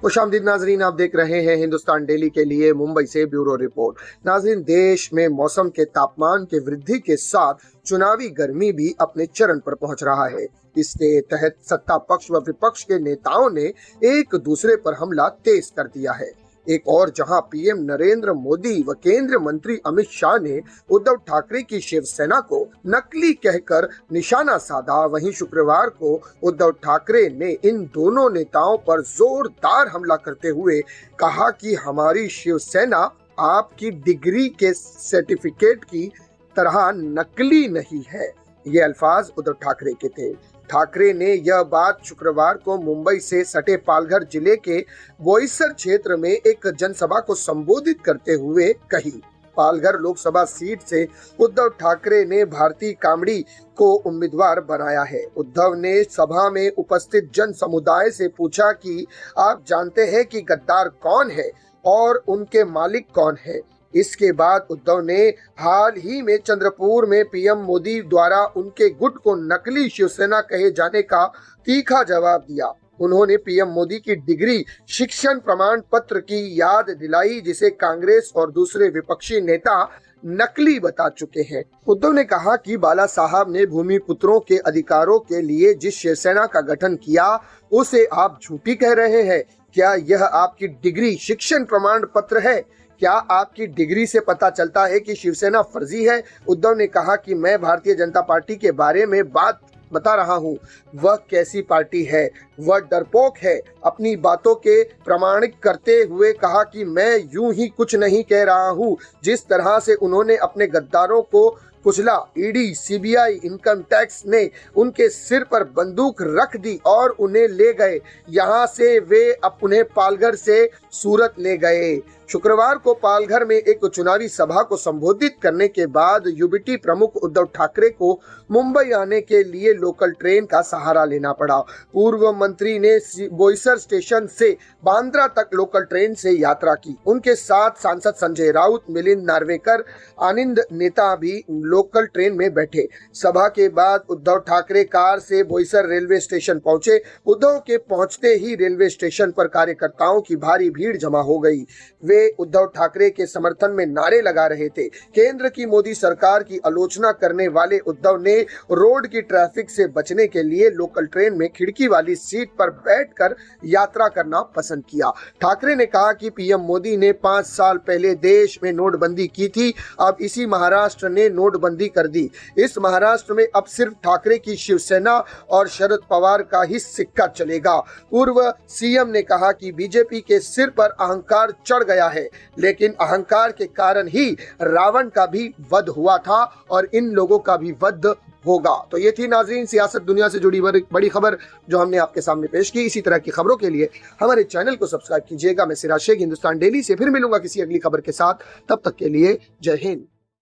खुशामदीद नाजरीन, आप देख रहे हैं हिंदुस्तान डेली के लिए मुंबई से ब्यूरो रिपोर्ट। नाजरीन, देश में मौसम के तापमान के वृद्धि के साथ चुनावी गर्मी भी अपने चरम पर पहुंच रहा है। इसके तहत सत्ता पक्ष व विपक्ष के नेताओं ने एक दूसरे पर हमला तेज कर दिया है। एक और जहां पीएम नरेंद्र मोदी व केंद्रीय मंत्री अमित शाह ने उद्धव ठाकरे की शिवसेना को नकली कहकर निशाना साधा, वहीं शुक्रवार को उद्धव ठाकरे ने इन दोनों नेताओं पर जोरदार हमला करते हुए कहा कि हमारी शिवसेना आपकी डिग्री के सर्टिफिकेट की तरह नकली नहीं है। ये अल्फाज उद्धव ठाकरे के थे। ठाकरे ने यह बात शुक्रवार को मुंबई से सटे पालघर जिले के बोईसर क्षेत्र में एक जनसभा को संबोधित करते हुए कही। पालघर लोकसभा सीट से उद्धव ठाकरे ने भारती कामड़ी को उम्मीदवार बनाया है। उद्धव ने सभा में उपस्थित जन समुदाय से पूछा कि आप जानते हैं कि गद्दार कौन है और उनके मालिक कौन है। इसके बाद उद्धव ने हाल ही में चंद्रपुर में पीएम मोदी द्वारा उनके गुट को नकली शिवसेना कहे जाने का तीखा जवाब दिया। उन्होंने पीएम मोदी की डिग्री शिक्षण प्रमाण पत्र की याद दिलाई, जिसे कांग्रेस और दूसरे विपक्षी नेता नकली बता चुके हैं। उद्धव ने कहा कि बाला साहब ने भूमि पुत्रों के अधिकारों के लिए जिस शिवसेना का गठन किया उसे आप झूठी कह रहे हैं। क्या यह आपकी डिग्री शिक्षण प्रमाण पत्र है? क्या आपकी डिग्री से पता चलता है कि शिवसेना फर्जी है? उद्धव ने कहा कि मैं भारतीय जनता पार्टी के बारे में बात बता रहा हूँ। वह कैसी पार्टी है? वह डरपोक है। अपनी बातों के प्रमाणित करते हुए कहा कि मैं यूं ही कुछ नहीं कह रहा हूँ। जिस तरह से उन्होंने अपने गद्दारों को कुचला, ईडी, सीबीआई, इनकम टैक्स ने उनके सिर पर बंदूक रख दी और उन्हें ले गए। यहाँ से वे अब उन्हें पालघर से सूरत ले गए। शुक्रवार को पालघर में एक चुनावी सभा को संबोधित करने के बाद यूबीटी प्रमुख उद्धव ठाकरे को मुंबई आने के लिए लोकल ट्रेन का सहारा लेना पड़ा। पूर्व मंत्री ने बोईसर स्टेशन से बांद्रा तक लोकल ट्रेन से यात्रा की। उनके साथ सांसद संजय राउत, मिलिंद नार्वेकर, आनंद नेता भी लोकल ट्रेन में बैठे। सभा के बाद उद्धव ठाकरे कार से बोईसर रेलवे स्टेशन पहुंचे। उद्धव के पहुंचते ही रेलवे स्टेशन पर कार्यकर्ताओं की भारी भीड़ जमा हो गई। वे उद्धव ठाकरे के समर्थन में नारे लगा रहे थे। केंद्र की मोदी सरकार की आलोचना करने वाले उद्धव ने रोड की ट्रैफिक से बचने के लिए लोकल ट्रेन में खिड़की वाली सीट पर बैठकर यात्रा करना पसंद किया। ठाकरे ने कहा कि पीएम मोदी ने 5 साल पहले देश में नोटबंदी की थी, अब इसी महाराष्ट्र ने नोटबंदी कर दी। इस महाराष्ट्र में अब सिर्फ ठाकरे की शिवसेना और शरद पवार का ही सिक्का चलेगा। पूर्व सीएम ने कहा कि बीजेपी के सिर पर अहंकार चढ़ गया है, लेकिन अहंकार के कारण ही रावण का भी वध हुआ था और इन लोगों का भी वध होगा। तो ये थी नाजरीन सियासत दुनिया से जुड़ी बड़ी खबर जो हमने आपके सामने पेश की। इसी तरह की खबरों के लिए हमारे चैनल को सब्सक्राइब कीजिएगा। मैं सिराज शेख हिंदुस्तान डेली से फिर मिलूंगा किसी अगली खबर के साथ। तब तक के लिए जय हिंद।